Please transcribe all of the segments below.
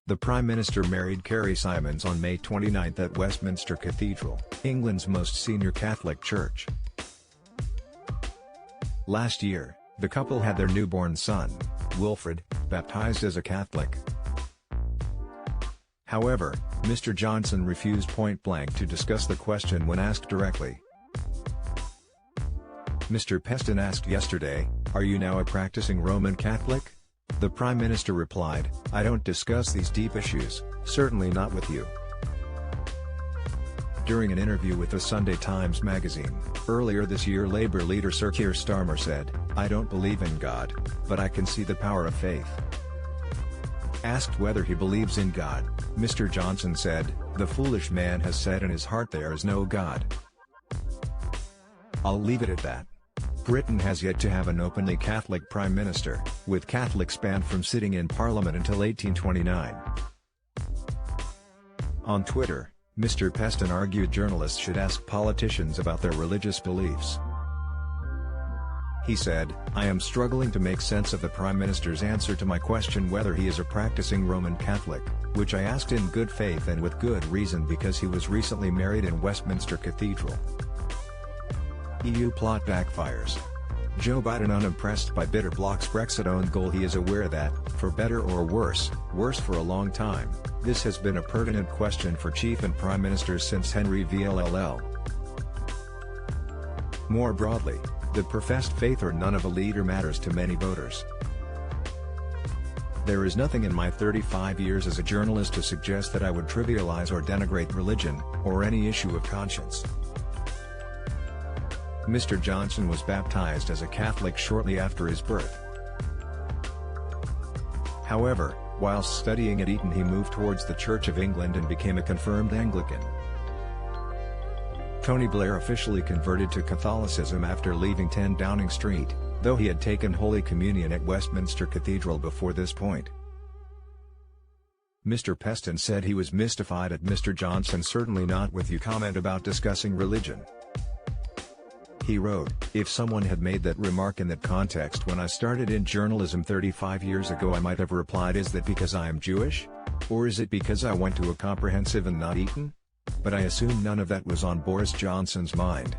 The Prime Minister married Carrie Simons on May 29 at Westminster Cathedral, England's most senior Catholic church. Last year, the couple had their newborn son, Wilfred, baptized as a Catholic. However, Mr. Johnson refused point-blank to discuss the question when asked directly. Mr. Peston asked yesterday, "Are you now a practicing Roman Catholic?" The Prime Minister replied, "I don't discuss these deep issues, certainly not with you." During an interview with the Sunday Times magazine, earlier this year, Labour leader Sir Keir Starmer said, "I don't believe in God, but I can see the power of faith." Asked whether he believes in God, Mr. Johnson said, "The foolish man has said in his heart there is no God." I'll leave it at that. Britain has yet to have an openly Catholic Prime Minister, with Catholics banned from sitting in Parliament until 1829. On Twitter, Mr. Peston argued journalists should ask politicians about their religious beliefs. He said, "I am struggling to make sense of the Prime Minister's answer to my question whether he is a practicing Roman Catholic, which I asked in good faith and with good reason because he was recently married in Westminster Cathedral." EU plot backfires. Joe Biden unimpressed by bitter bloc's Brexit own goal. He is aware that, for better or worse for a long time, this has been a pertinent question for Chief and Prime Ministers since Henry VLLL. More broadly, the professed faith or none of a leader matters to many voters. There is nothing in my 35 years as a journalist to suggest that I would trivialize or denigrate religion, or any issue of conscience. Mr. Johnson was baptized as a Catholic shortly after his birth. However, whilst studying at Eton he moved towards the Church of England and became a confirmed Anglican. Tony Blair officially converted to Catholicism after leaving 10 Downing Street, though he had taken Holy Communion at Westminster Cathedral before this point. Mr. Peston said he was mystified at Mr. Johnson's "certainly not with you" comment about discussing religion. He wrote, "If someone had made that remark in that context when I started in journalism 35 years ago, I might have replied, is that because I am Jewish? Or is it because I went to a comprehensive and not Eton?" But I assume none of that was on Boris Johnson's mind.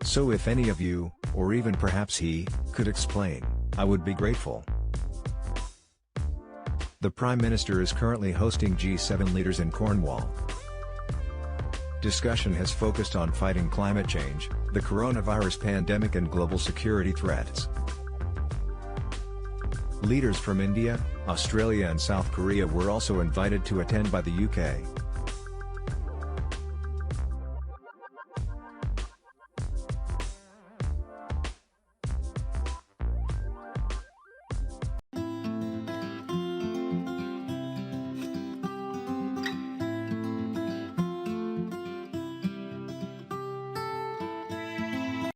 So if any of you, or even perhaps he, could explain, I would be grateful. The Prime Minister is currently hosting G7 leaders in Cornwall. Discussion has focused on fighting climate change, the coronavirus pandemic and global security threats. Leaders from India, Australia and South Korea were also invited to attend by the UK.